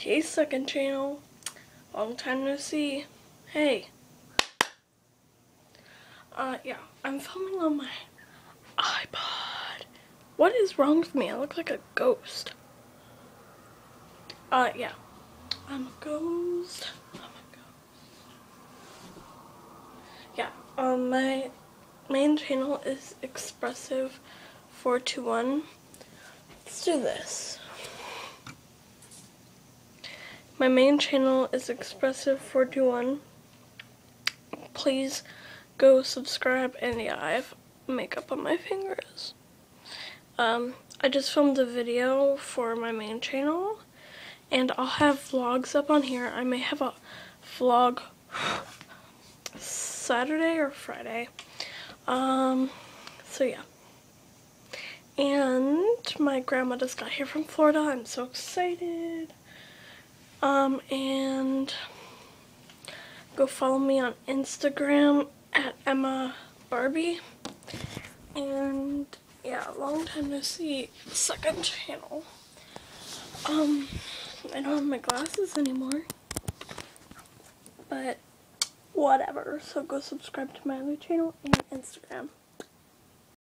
Hey, second channel. Long time no see. Hey. Yeah, I'm filming on my iPod. What is wrong with me? I look like a ghost. Yeah. I'm a ghost. Yeah, my main channel is Expressive421. Let's do this. My main channel is Expressive421. Please go subscribe, and yeah, I have makeup on my fingers. I just filmed a video for my main channel, and I'll have vlogs up on here. I may have a vlog Saturday or Friday. So yeah. And my grandma just got here from Florida. I'm so excited. And go follow me on Instagram at Emma Barbie. And yeah, long time no see. Second channel. I don't have my glasses anymore. But whatever. So go subscribe to my other channel and Instagram.